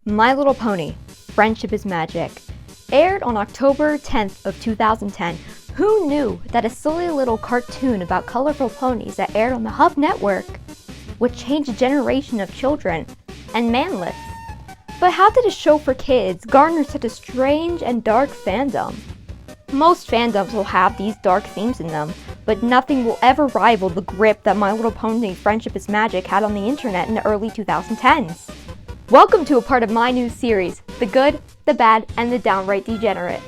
My Little Pony, Friendship is Magic, aired on October 10th of 2010. Who knew that a silly little cartoon about colorful ponies that aired on the Hub Network would change a generation of children and manlets? But how did a show for kids garner such a strange and dark fandom? Most fandoms will have these dark themes in them, but nothing will ever rival the grip that My Little Pony Friendship is Magic had on the internet in the early 2010s. Welcome to a part of my new series, The Good, the Bad, and the Downright Degenerate.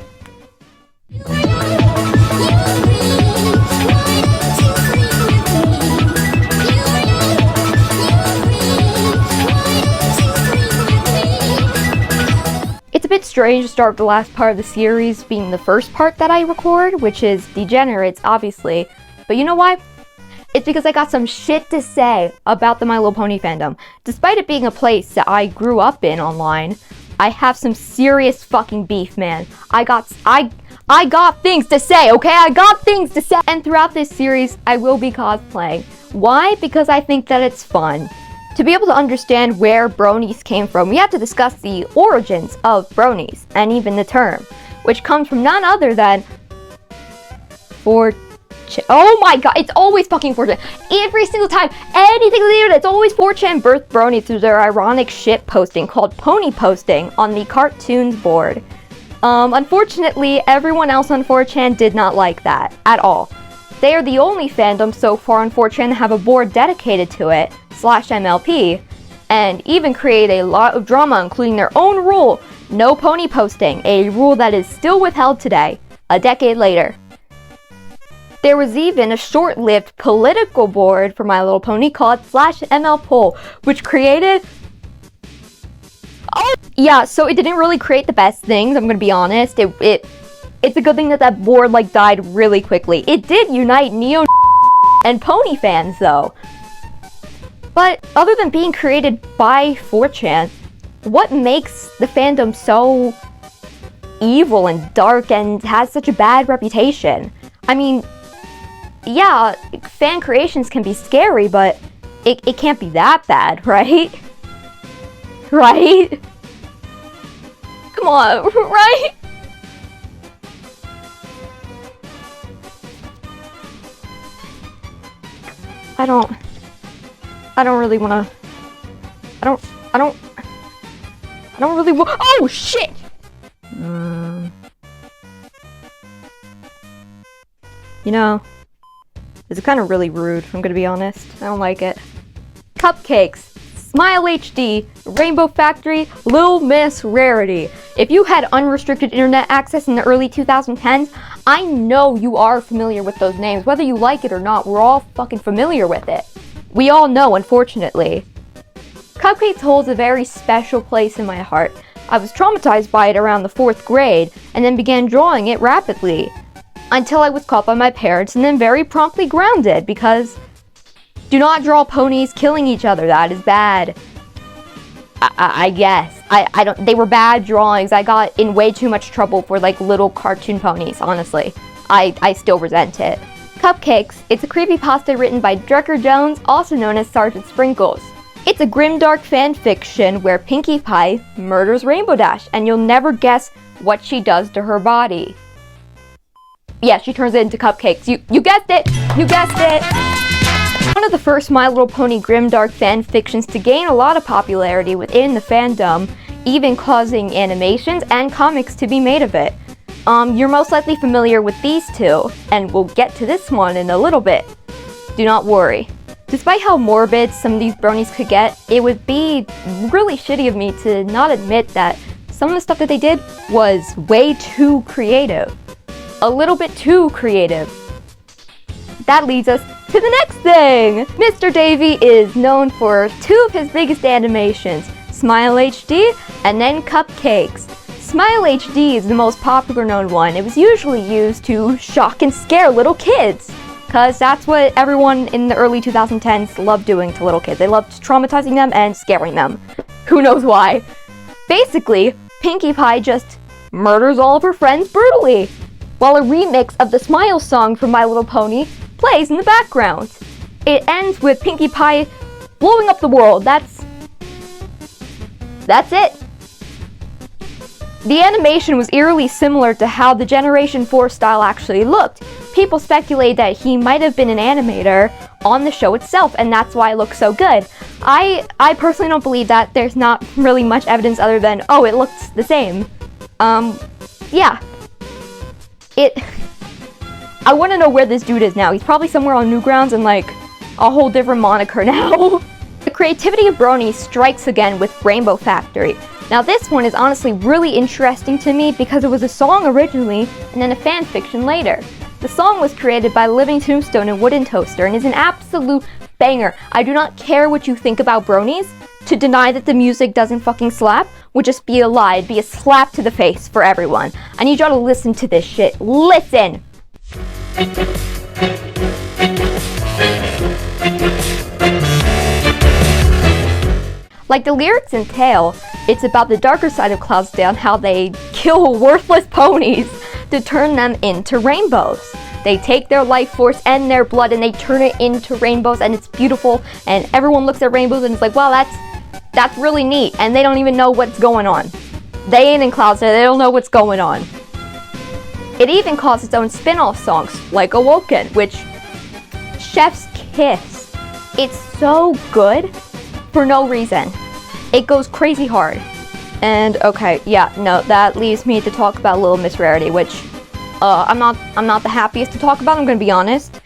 It's a bit strange to start the last part of the series being the first part that I record, which is Degenerates, obviously. But you know why? It's because I got some shit to say about the My Little Pony fandom. Despite it being a place that I grew up in online, I have some serious fucking beef, man. I got things to say, okay? I got things to say! And throughout this series, I will be cosplaying. Why? Because I think that it's fun. To be able to understand where Bronies came from, we have to discuss the origins of Bronies, and even the term, which comes from none other than oh my god, it's always fucking 4chan. Every single time, anything on the internet, it's always 4chan birthed Brony through their ironic shit posting called pony posting on the cartoons board. Unfortunately, everyone else on 4chan did not like that at all. They are the only fandom so far on 4chan to have a board dedicated to it, /MLP, and even create a lot of drama, including their own rule, no pony posting, a rule that is still withheld today, a decade later. There was even a short-lived political board for My Little Pony called /MLPoll, which created... Oh, yeah, so it didn't really create the best things, I'm gonna be honest. It's a good thing that that board, died really quickly. It did unite Neo and Pony fans, though. But other than being created by 4chan, what makes the fandom so evil and dark and has such a bad reputation? I mean, yeah, fan creations can be scary, but it can't be that bad, right? Right? Come on, right? I don't really wanna... I don't really want... Oh, shit! You know, it's kind of really rude, I'm gonna be honest. I don't like it. Cupcakes, Smile HD, Rainbow Factory, Lil Miss Rarity. If you had unrestricted internet access in the early 2010s, I know you are familiar with those names. Whether you like it or not, we're all fucking familiar with it. We all know, unfortunately. Cupcakes holds a very special place in my heart. I was traumatized by it around the 4th grade, and then began drawing it rapidly. Until I was caught by my parents, and then very promptly grounded, because do not draw ponies killing each other, that is bad. I guess. I don't, they were bad drawings. I got in way too much trouble for little cartoon ponies, honestly. I still resent it. Cupcakes, it's a creepypasta written by Drecker Jones, also known as Sergeant Sprinkles. It's a grimdark fan fiction where Pinkie Pie murders Rainbow Dash, and you'll never guess what she does to her body. Yeah, she turns it into cupcakes. You guessed it! You guessed it! One of the first My Little Pony grimdark fan fictions to gain a lot of popularity within the fandom, even causing animations and comics to be made of it. You're most likely familiar with these two, and we'll get to this one in a little bit. Do not worry. Despite how morbid some of these bronies could get, it would be really shitty of me to not admit that some of the stuff that they did was way too creative. A little bit too creative. That leads us to the next thing! Mr. Davy is known for two of his biggest animations, Smile HD and then Cupcakes. Smile HD is the most popular known one. It was usually used to shock and scare little kids, because that's what everyone in the early 2010s loved doing to little kids. They loved traumatizing them and scaring them. Who knows why? Basically, Pinkie Pie just murders all of her friends brutally, while a remix of the Smile song from My Little Pony plays in the background. It ends with Pinkie Pie blowing up the world. That's it. The animation was eerily similar to how the Generation 4 style actually looked. People speculate that he might have been an animator on the show itself, and that's why it looks so good. I personally don't believe that. There's not really much evidence other than, oh, it looks the same. Yeah. I want to know where this dude is now. He's probably somewhere on Newgrounds and like a whole different moniker now. The creativity of Brony strikes again with Rainbow Factory. Now this one is honestly really interesting to me because it was a song originally and then a fan fiction later. The song was created by Living Tombstone and WoodenToaster and is an absolute banger. I do not care what you think about Bronies. To deny that the music doesn't fucking slap would just be a lie. It'd be a slap to the face for everyone. I need y'all to listen to this shit. Listen! Like the lyrics entail, it's about the darker side of Cloudsdale and how they kill worthless ponies to turn them into rainbows. They take their life force and their blood and they turn it into rainbows, and it's beautiful, and everyone looks at rainbows and it's like, wow, that's really neat, and they don't even know what's going on. They ain't in Cloudsdale, they don't know what's going on. It even calls its own spin-off songs, like Awoken, which, chef's kiss. It's so good for no reason. It goes crazy hard. And okay, yeah, no, that leaves me to talk about Little Miss Rarity, which I'm not the happiest to talk about, I'm gonna be honest.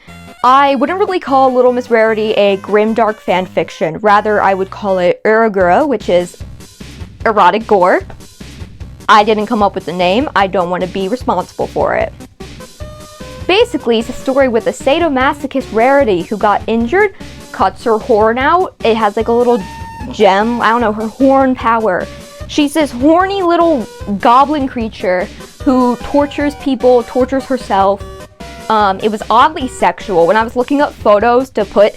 I wouldn't really call Little Miss Rarity a grimdark fan fiction. Rather, I would call it Uragura, which is erotic gore. I didn't come up with the name. I don't want to be responsible for it. Basically, it's a story with a sadomasochist Rarity who got injured, cuts her horn out. It has like a little gem, I don't know, her horn power. She's this horny little goblin creature who tortures people, tortures herself. It was oddly sexual. When I was looking up photos to put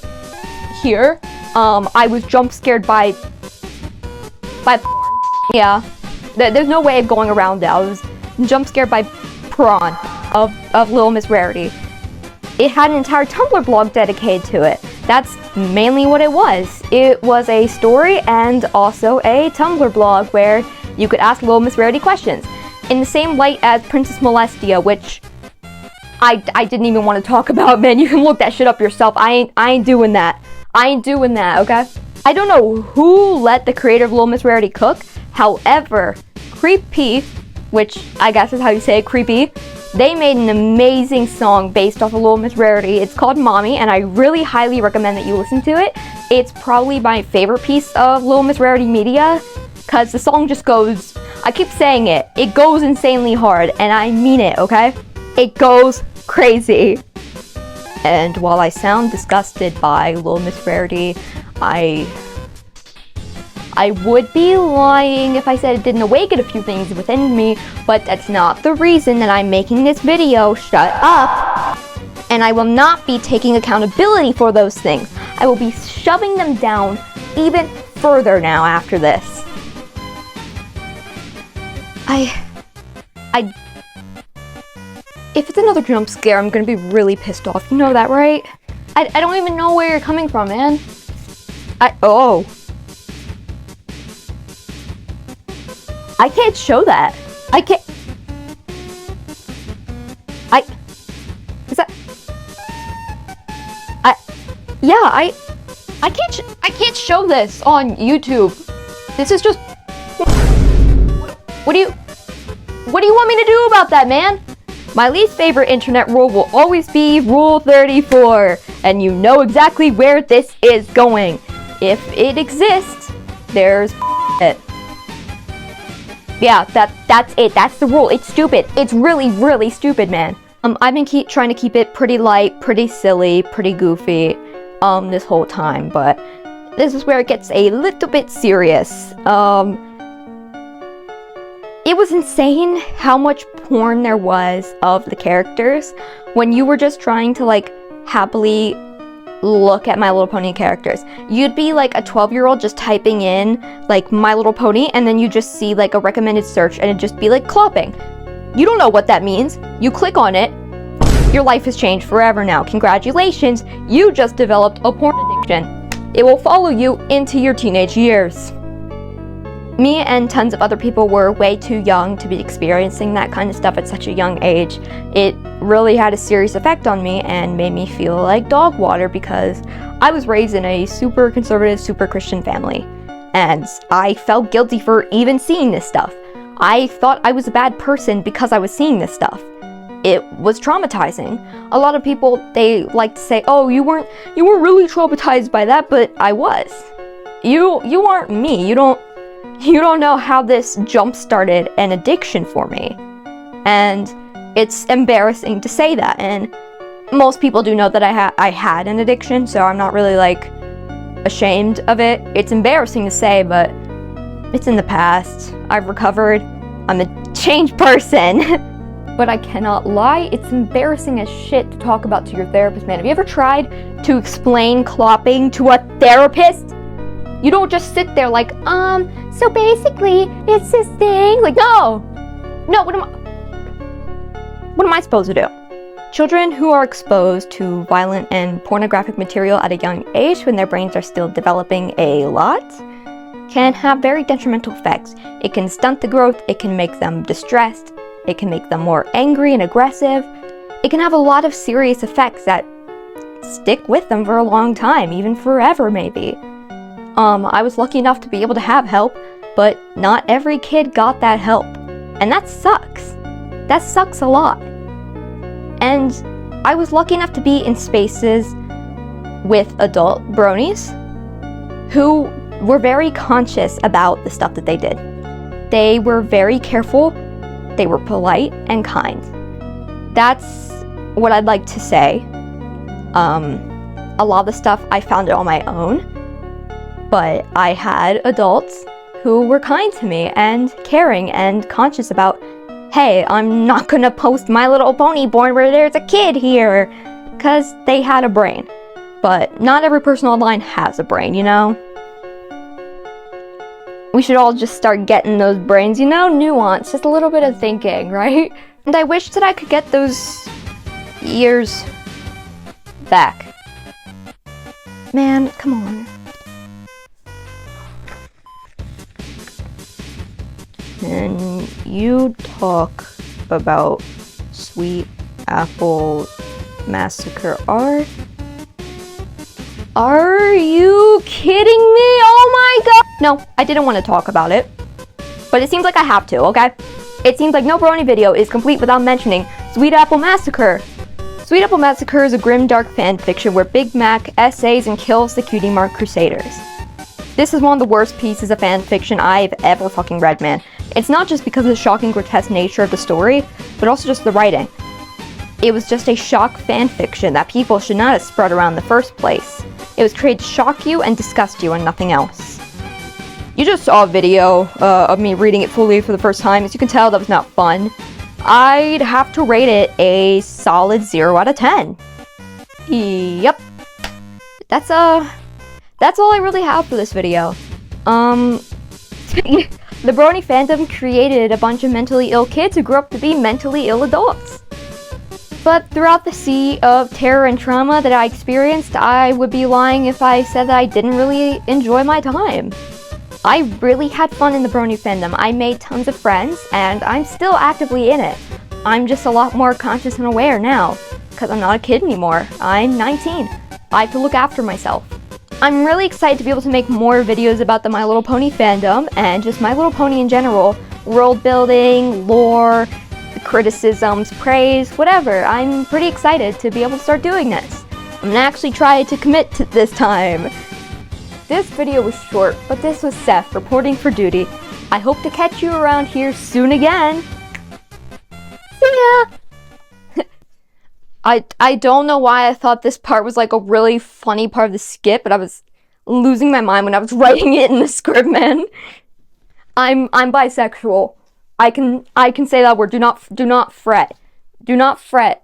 here, I was jump scared by porn. Yeah, there's no way of going around that. I was jump scared by prawn of Little Miss Rarity. It had an entire Tumblr blog dedicated to it. That's mainly what it was. It was a story and also a Tumblr blog where you could ask Little Miss Rarity questions. In the same light as Princess Molestia, which I didn't even want to talk about, man. You can look that shit up yourself. I ain't doing that. I ain't doing that, okay? I don't know who let the creator of Little Miss Rarity cook. However, Creepy, which I guess is how you say it, Creepy, they made an amazing song based off of Little Miss Rarity. It's called Mommy, and I really highly recommend that you listen to it. It's probably my favorite piece of Little Miss Rarity media, because the song just goes, I keep saying it, it goes insanely hard, and I mean it, okay? It goes crazy. And while I sound disgusted by Little Miss Rarity, I would be lying if I said it didn't awaken a few things within me, but that's not the reason that I'm making this video. Shut up! And I will not be taking accountability for those things. I will be shoving them down even further now after this. If it's another jump scare, I'm gonna be really pissed off. You know that, right? I don't even know where you're coming from, man. Oh. I can't show that. I can't. Is that? I can't show this on YouTube. This is just. What do you want me to do about that, man? My least favorite internet rule will always be Rule 34, and you know exactly where this is going. If it exists, there's it. Yeah, that's it. That's the rule. It's stupid. It's really, really stupid, man. I've been trying to keep it pretty light, pretty silly, pretty goofy, this whole time, but this is where it gets a little bit serious. It was insane how much porn there was of the characters when you were just trying to, like, happily look at My Little Pony characters. You'd be like a 12-year-old just typing in, like, My Little Pony, and then you just see, like, a recommended search, and it'd just be, like, clopping. You don't know what that means. You click on it. Your life has changed forever now. Congratulations, you just developed a porn addiction. It will follow you into your teenage years. Me and tons of other people were way too young to be experiencing that kind of stuff at such a young age. It really had a serious effect on me and made me feel like dog water because I was raised in a super conservative, super Christian family. And I felt guilty for even seeing this stuff. I thought I was a bad person because I was seeing this stuff. It was traumatizing. A lot of people, they like to say, oh, you weren't really traumatized by that, but I was. You aren't me. You don't know how this jump-started an addiction for me. And it's embarrassing to say that, and most people do know that I had an addiction, so I'm not really, like, ashamed of it. It's embarrassing to say, but it's in the past. I've recovered. I'm a changed person. But I cannot lie, it's embarrassing as shit to talk about to your therapist, man. Have you ever tried to explain clopping to a therapist? You don't just sit there like, so basically, it's this thing. Like, no, what am I supposed to do? Children who are exposed to violent and pornographic material at a young age when their brains are still developing a lot can have very detrimental effects. It can stunt the growth, it can make them distressed, it can make them more angry and aggressive. It can have a lot of serious effects that stick with them for a long time, even forever maybe. I was lucky enough to be able to have help, but not every kid got that help. And that sucks. That sucks a lot. And I was lucky enough to be in spaces with adult bronies who were very conscious about the stuff that they did. They were very careful. They were polite and kind. That's what I'd like to say. A lot of the stuff I found it on my own, but I had adults who were kind to me and caring and conscious about, hey, I'm not gonna post My Little Pony porn where there's a kid here, because they had a brain. But not every person online has a brain, you know? We should all just start getting those brains, you know? Nuance, just a little bit of thinking, right? And I wish that I could get those years back. Man, come on. And you talk about Sweet Apple Massacre. Are you kidding me? Oh my god! No, I didn't want to talk about it. But it seems like I have to, okay? It seems like no Brony video is complete without mentioning Sweet Apple Massacre. Sweet Apple Massacre is a grim, dark fan fiction where Big Mac essays and kills the Cutie Mark Crusaders. This is one of the worst pieces of fan fiction I've ever fucking read, man. It's not just because of the shocking, grotesque nature of the story, but also just the writing. It was just a shock fan fiction that people should not have spread around in the first place. It was created to shock you and disgust you and nothing else. You just saw a video of me reading it fully for the first time. As you can tell, that was not fun. I'd have to rate it a solid 0 out of 10. Yep. That's all I really have for this video. The Brony fandom created a bunch of mentally ill kids who grew up to be mentally ill adults. But throughout the sea of terror and trauma that I experienced, I would be lying if I said that I didn't really enjoy my time. I really had fun in the Brony fandom. I made tons of friends, and I'm still actively in it. I'm just a lot more conscious and aware now, because I'm not a kid anymore. I'm 19. I have to look after myself. I'm really excited to be able to make more videos about the My Little Pony fandom, and just My Little Pony in general. World building, lore, criticisms, praise, whatever. I'm pretty excited to be able to start doing this. I'm gonna actually try to commit to this time. This video was short, but this was Seth reporting for duty. I hope to catch you around here soon again. See ya! I don't know why I thought this part was like a really funny part of the skit, but I was losing my mind when I was writing it in the script, man. I'm bisexual. I can say that word. Do not fret. Do not fret.